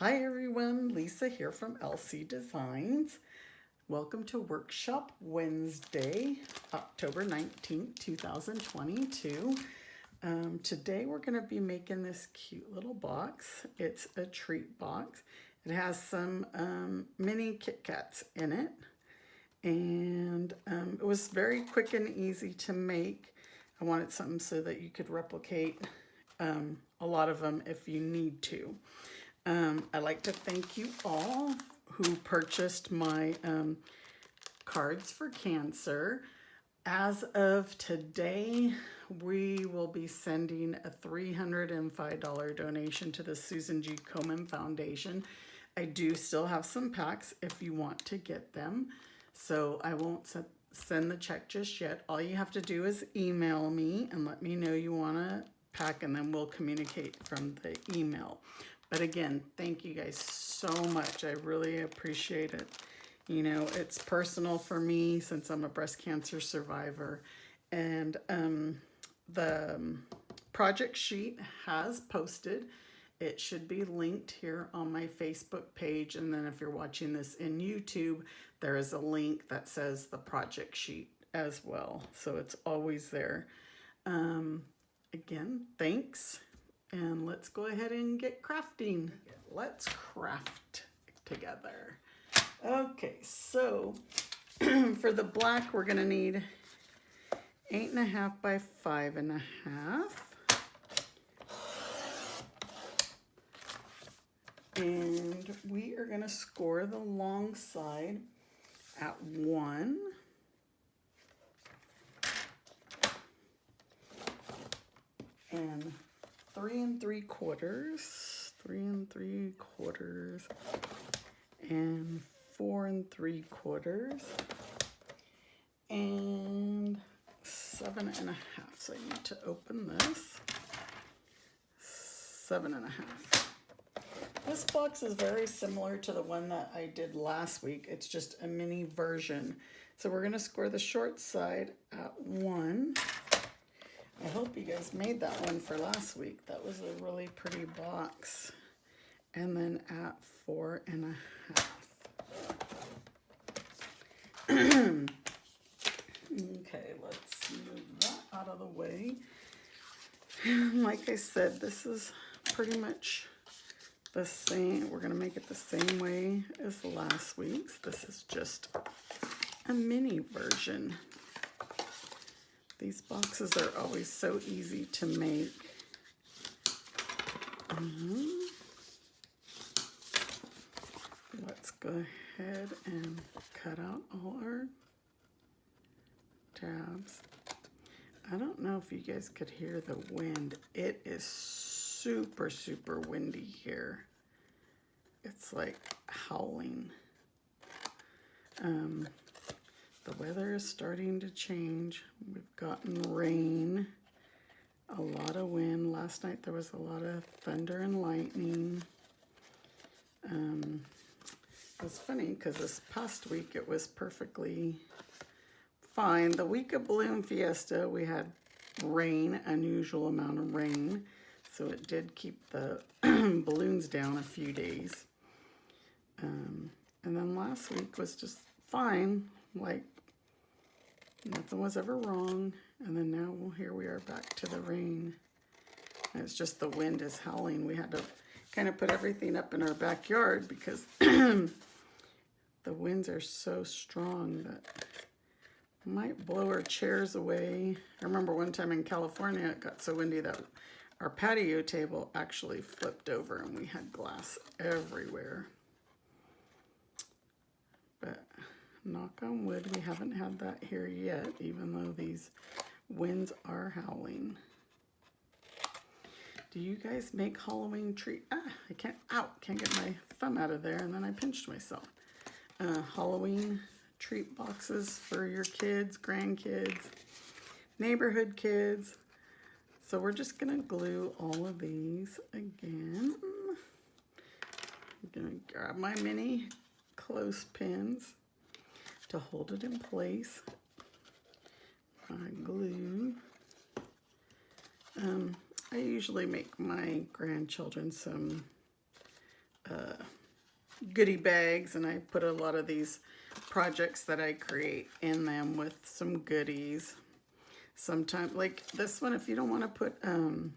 Hi everyone, Lisa here from LC Designs. Welcome to Workshop Wednesday, October 19th, 2022. Today we're going to be making this cute little box. It's a treat box. It has some mini Kit Kats in it. And it was very quick and easy to make. I wanted something so that you could replicate a lot of them if you need to. I'd like to thank you all who purchased my cards for cancer. As of today, we will be sending a $305 donation to the Susan G. Komen Foundation. I do still have some packs if you want to get them, so I won't send the check just yet. All you have to do is email me and let me know you want a pack, and then we'll communicate from the email. But again, thank you guys so much. I really appreciate it. You know, it's personal for me since I'm a breast cancer survivor. And the project sheet has posted. It should be linked here on my Facebook page. And then if you're watching this in YouTube, there is a link that says the project sheet as well. So it's always there. Again, thanks. And let's go ahead and get crafting. Let's craft together. Okay, so for the black, we're gonna need 8.5 by 5.5. And we are gonna score the long side at 1. And 3 3/4, 3 3/4, and 4 3/4, and 7.5. So I need to open this. 7.5. This box is very similar to the one that I did last week. It's just a mini version. So we're going to score the short side at 1. I hope you guys made that one for last week. That was a really pretty box. And then at 4.5. Okay, let's move that out of the way. Like I said, this is pretty much the same. We're going to make it the same way as last week's. This is just a mini version. These boxes are always so easy to make. Let's go ahead and cut out all our tabs. I don't know if you guys could hear the wind. It is super, super windy here. It's like howling. The weather is starting to change. We've gotten rain, a lot of wind. Last night there was a lot of thunder and lightning. It was funny because this past week it was perfectly fine. The week of Balloon Fiesta we had rain, unusual amount of rain. So it did keep the balloons down a few days. And then last week was just fine, like nothing was ever wrong. And then now, well, here we are back to the rain. And it's just the wind is howling. We had to kind of put everything up in our backyard because the winds are so strong that it might blow our chairs away. I remember one time in California, it got so windy that our patio table actually flipped over and we had glass everywhere. But knock on wood, we haven't had that here yet, even though these winds are howling. Do you guys make Halloween tree? I can't get my thumb out of there, and then I pinched myself. Halloween treat boxes for your kids, grandkids, neighborhood kids. So we're just gonna glue all of these again. I'm gonna grab my mini clothespins to hold it in place. My glue. I usually make my grandchildren some goodie bags, and I put a lot of these projects that I create in them with some goodies. Sometimes, like this one, if you don't want to put the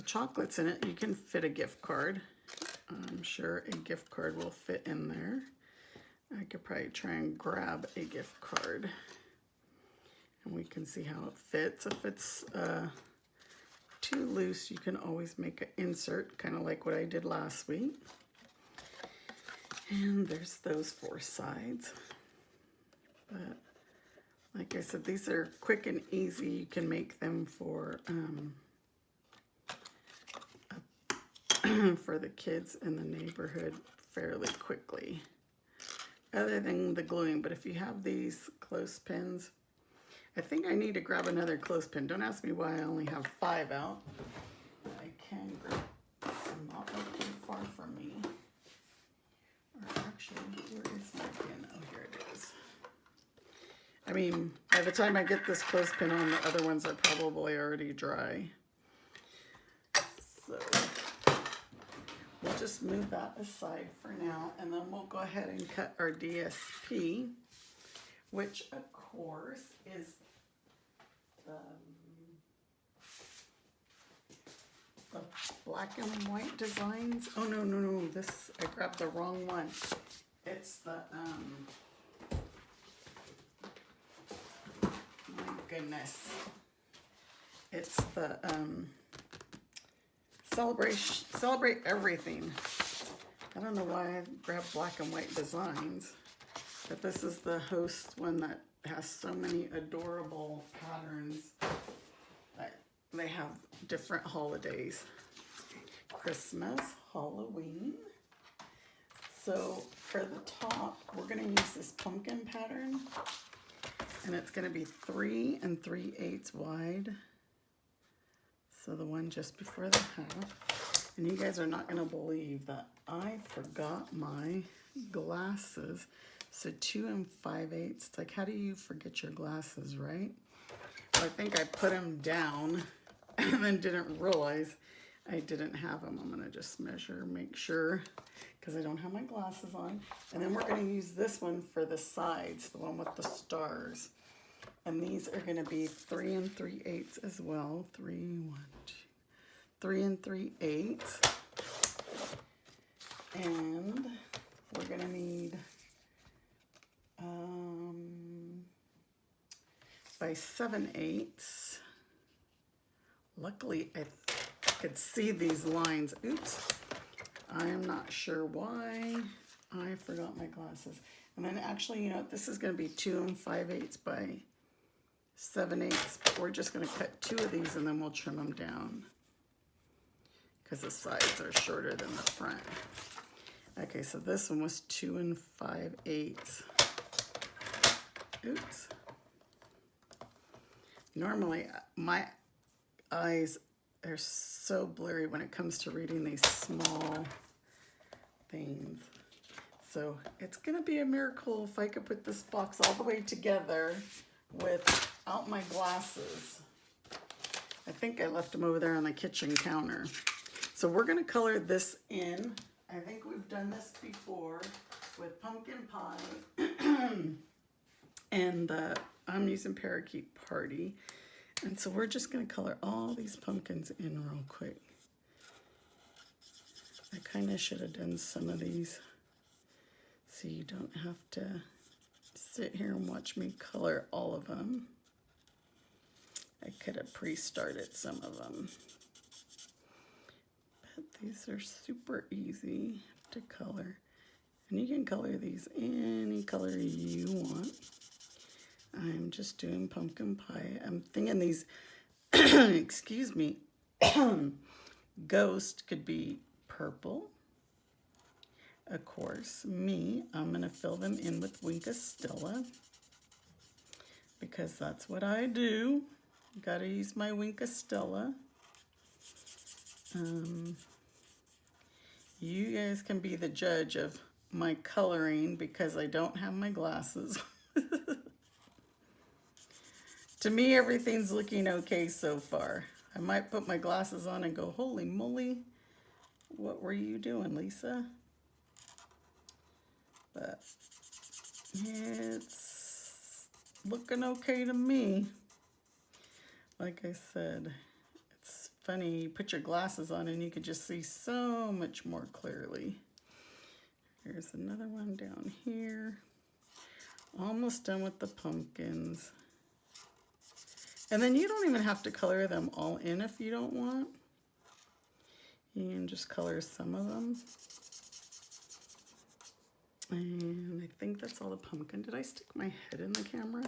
chocolates in it, you can fit a gift card. I'm sure a gift card will fit in there. I could probably try and grab a gift card, and we can see how it fits. If it's too loose, you can always make an insert, kind of like what I did last week. And there's those 4 sides. But like I said, these are quick and easy. You can make them for for the kids in the neighborhood fairly quickly, other than the gluing. But if you have these clothespins, I think I need to grab another clothespin. Don't ask me why I only have 5 out. I can grab some, not too far from me. Or actually, where is my pin? Oh, here it is. I mean, by the time I get this clothespin on, the other ones are probably already dry. So we'll just move that aside for now, and then we'll go ahead and cut our DSP, which of course is the black and white designs. Oh, no, this, I grabbed the wrong one. It's the, my goodness. It's the, Celebrate Everything. I don't know why I grabbed black and white designs, but this is the host one that has so many adorable patterns. They have different holidays. Christmas, Halloween. So for the top, we're going to use this pumpkin pattern, and it's going to be 3 3/8 wide. So the one just before the half. And you guys are not going to believe that I forgot my glasses. So 2 5/8. It's like, how do you forget your glasses, right? Well, I think I put them down and then didn't realize I didn't have them. I'm going to just measure, make sure, because I don't have my glasses on. And then we're going to use this one for the sides, the one with the stars. And these are going to be 3 3/8 as well. 3 3/8. And we're going to need by 7/8. Luckily, I could see these lines. Oops. I am not sure why I forgot my glasses. And then actually, you know, this is going to be 2 5/8 by 7/8. But we're just going to cut 2 of these and then we'll trim them down, because the sides are shorter than the front. Okay, so this one was 2 5/8. Oops. Normally, my eyes are so blurry when it comes to reading these small things. So it's gonna be a miracle if I could put this box all the way together without my glasses. I think I left them over there on the kitchen counter. So we're gonna color this in. I think we've done this before with pumpkin pie and I'm using Parakeet Party. And so we're just gonna color all these pumpkins in real quick. I kind of should have done some of these so you don't have to sit here and watch me color all of them. I could have pre-started some of them. But these are super easy to color. And you can color these any color you want. I'm just doing pumpkin pie. I'm thinking these, excuse me, ghost could be purple. Of course, I'm going to fill them in with Winka Stella, because that's what I do. Got to use my Winka Stella. You guys can be the judge of my coloring because I don't have my glasses. To me, everything's looking okay so far. I might put my glasses on and go, holy moly, what were you doing, Lisa? But it's looking okay to me. Like I said, it's funny, you put your glasses on and you could just see so much more clearly. Here's another one down here. Almost done with the pumpkins. And then you don't even have to color them all in if you don't want. You can just color some of them. And I think that's all the pumpkin. Did I stick my head in the camera?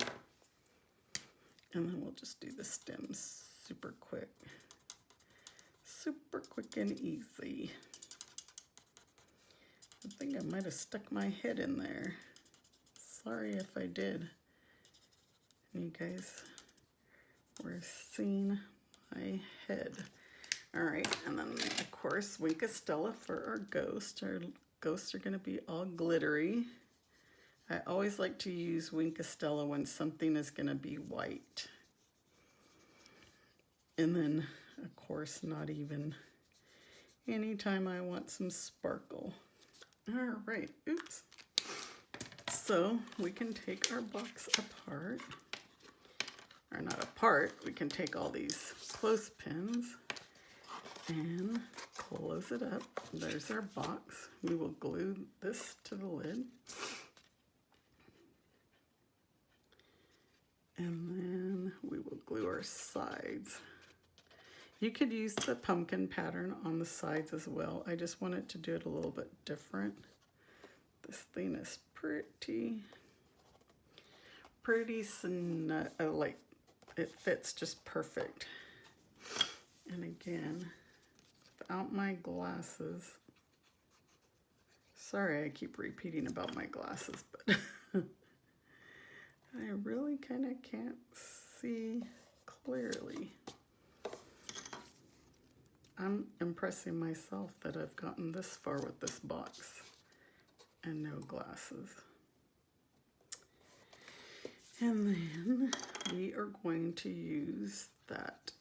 And then we'll just do the stems super quick. Super quick and easy. I think I might have stuck my head in there. Sorry if I did. You guys were seeing my head. All right, and then of course, Wink Stella for our ghost. Our ghosts are gonna be all glittery. I always like to use Wink Stella when something is gonna be white. And then, of course, not even anytime I want some sparkle. All right, oops. So we can take our box apart, or not apart, we can take all these clothespins and close it up. There's our box. We will glue this to the lid. And then we will glue our sides. You could use the pumpkin pattern on the sides as well. I just wanted to do it a little bit different. This thing is pretty snug, like it fits just perfect. And again, without my glasses, sorry I keep repeating about my glasses, but I really kind of can't see clearly. I'm impressing myself that I've gotten this far with this box and no glasses. And then we are going to use that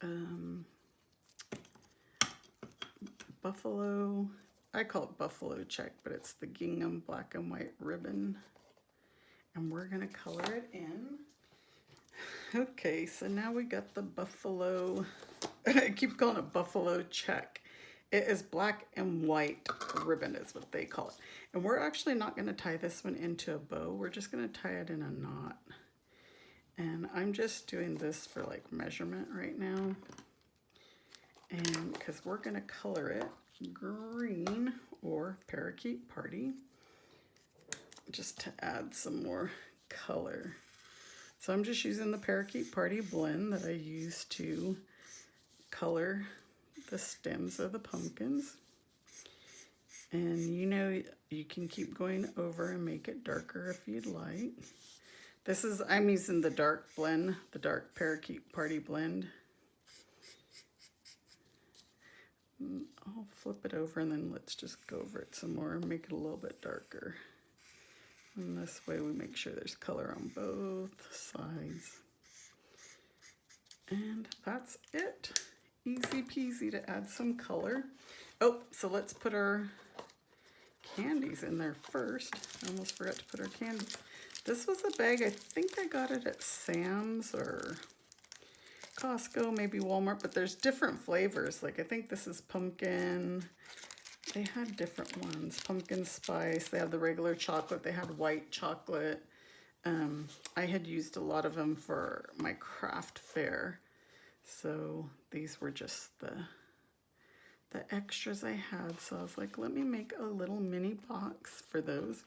buffalo, I call it buffalo check, but it's the gingham black and white ribbon. And we're gonna color it in. Okay, so now we got the buffalo, I keep calling it buffalo check. It is black and white ribbon is what they call it. And we're actually not gonna tie this one into a bow. We're just gonna tie it in a knot. And I'm just doing this for like measurement right now. And because we're gonna color it green or parakeet party, just to add some more color. So I'm just using the parakeet party blend that I used to color the stems of the pumpkins. And you know, you can keep going over and make it darker if you'd like. This is, I'm using the dark blend, the dark parakeet party blend. I'll flip it over and then let's just go over it some more and make it a little bit darker. And this way we make sure there's color on both sides. And that's it. Easy peasy to add some color. Oh, so let's put our candies in there first. I almost forgot to put our candies. This was a bag, I think I got it at Sam's or Costco, maybe Walmart, but there's different flavors. Like I think this is pumpkin. They had different ones. Pumpkin spice. They have the regular chocolate. They had white chocolate. I had used a lot of them for my craft fair. So these were just the extras I had. So I was like, let me make a little mini box for those.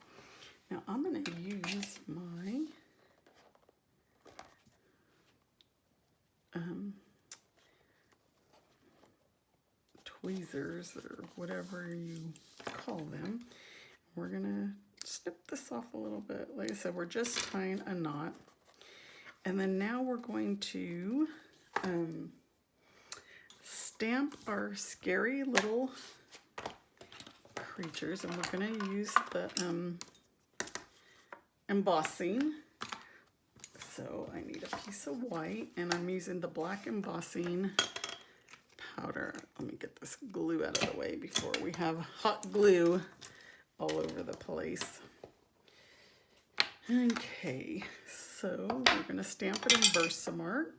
Now I'm going to use my tweezers or whatever you call them. We're gonna snip this off a little bit. Like I said, we're just tying a knot. And then now we're going to stamp our scary little creatures, and we're gonna use the embossing. So I need a piece of white, and I'm using the black embossing powder. Let me get this glue out of the way before we have hot glue all over the place. Okay, so we're going to stamp it in Versamark.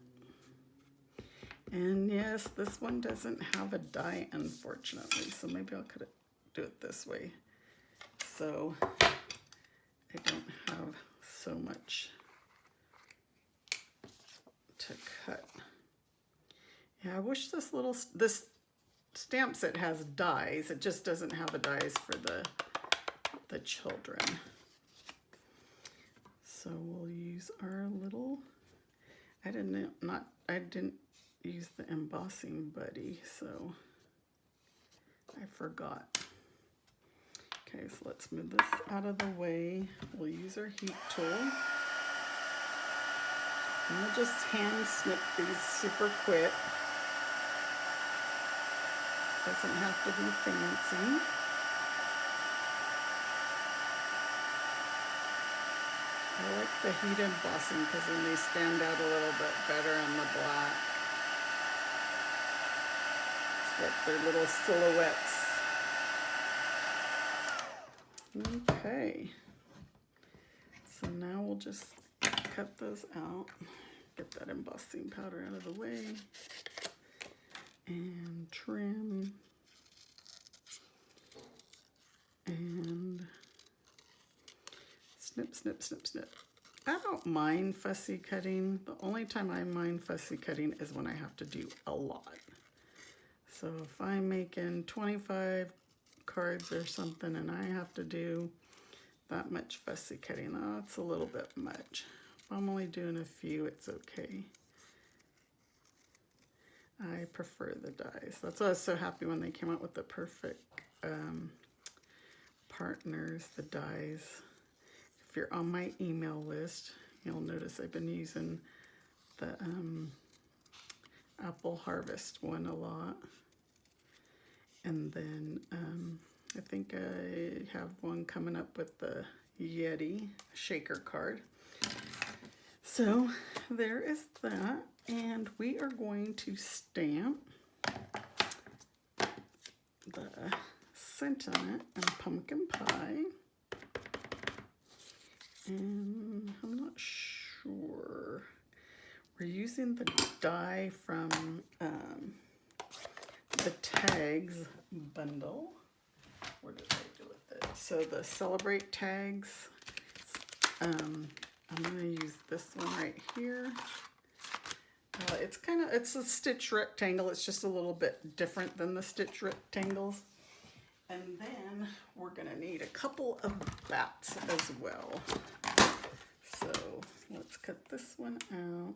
And yes, this one doesn't have a die, unfortunately, so maybe I'll do it this way. So I don't have so much to cut. Yeah, I wish this stamp set has dies. It just doesn't have the dies for the children. So we'll use our little, I didn't use the embossing buddy, so I forgot. Okay, so let's move this out of the way. We'll use our heat tool. And we'll just hand snip these super quick. Doesn't have to be fancy. I like the heat embossing because then they stand out a little bit better on the black. It's like their little silhouettes. Okay. So now we'll just cut those out. Get that embossing powder out of the way. And trim. And snip, snip, snip, snip. I don't mind fussy cutting. The only time I mind fussy cutting is when I have to do a lot. So if I'm making 25 cards or something and I have to do that much fussy cutting, that's a little bit much. If I'm only doing a few, it's okay. I prefer the dies. That's why I was so happy when they came out with the perfect partners, the dies. If you're on my email list, you'll notice I've been using the Apple Harvest one a lot. And then I think I have one coming up with the Yeti shaker card. So there is that. And we are going to stamp the sentiment and pumpkin pie. And I'm not sure. We're using the die from the tags bundle. What did I do with it? So the Celebrate tags. I'm going to use this one right here. It's a stitch rectangle. It's just a little bit different than the stitch rectangles. And then we're going to need a couple of bats as well. So let's cut this one out.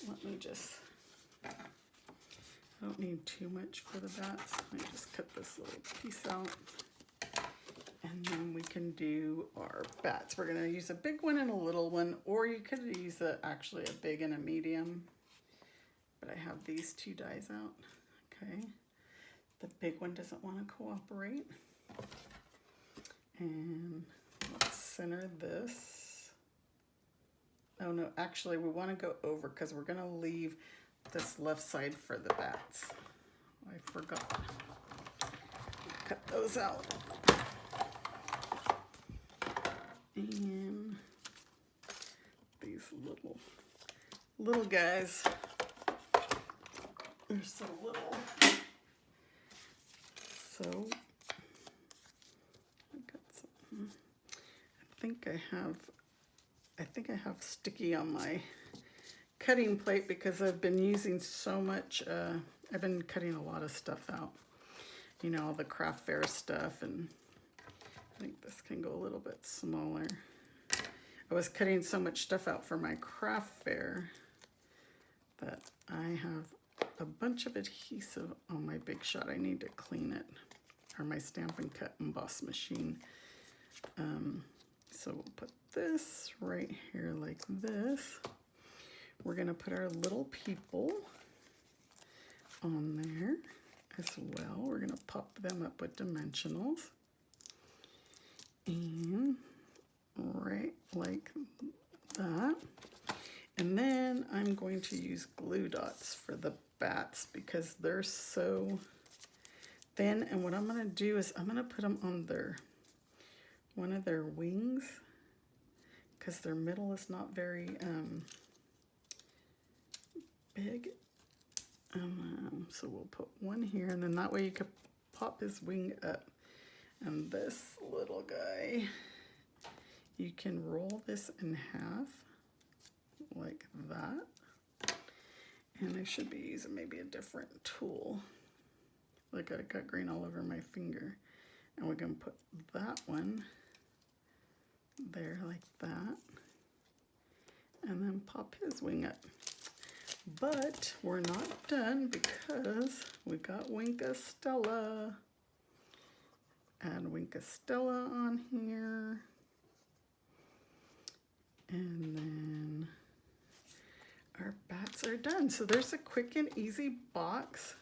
Let me just, I don't need too much for the bats. Let me just cut this little piece out. And then we can do our bats. We're going to use a big one and a little one, or you could use actually a big and a medium. But I have these two dies out. Okay. The big one doesn't want to cooperate. And let's center this. Oh no, actually we want to go over because we're going to leave this left side for the bats. I forgot. Cut those out. And these little guys, they're so little. So I got some. I think I have sticky on my cutting plate because I've been using so much. I've been cutting a lot of stuff out. You know, all the craft fair stuff, and I think this can go a little bit smaller. I was cutting so much stuff out for my craft fair that I have a bunch of adhesive on my Big Shot. I need to clean it, or my Stampin' Cut emboss machine. So we'll put this right here like this. We're gonna put our little people on there as well. We're gonna pop them up with dimensionals. And right like that. And then I'm going to use glue dots for the bats because they're so thin. And what I'm going to do is I'm going to put them on one of their wings because their middle is not very big. So we'll put one here, and then that way you could pop his wing up. And this little guy, you can roll this in half like that. And I should be using maybe a different tool. Look, I got green all over my finger. And we're going to put that one there like that. And then pop his wing up. But we're not done because we got Winka Stella. Add Winka Stella on here. And then our bats are done. So there's a quick and easy box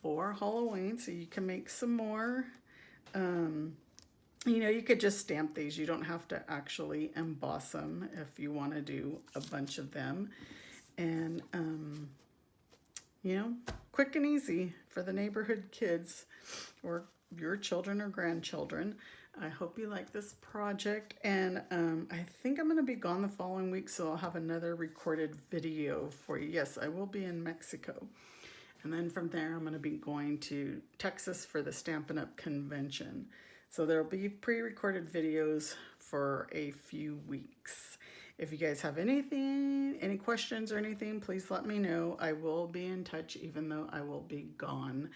for Halloween. So you can make some more. You know, you could just stamp these. You don't have to actually emboss them if you want to do a bunch of them. And, you know, quick and easy for the neighborhood kids or your children or grandchildren. I hope you like this project. And I think I'm going to be gone the following week, so I'll have another recorded video for you. Yes, I will be in Mexico. And then from there, I'm going to be going to Texas for the Stampin' Up convention. So there'll be pre-recorded videos for a few weeks. If you guys have anything, any questions or anything, please let me know. I will be in touch even though I will be gone.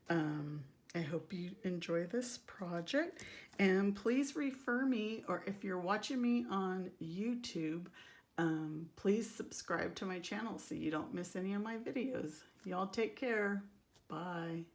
I hope you enjoy this project. And please refer me, or if you're watching me on YouTube, please subscribe to my channel so you don't miss any of my videos. Y'all take care. Bye.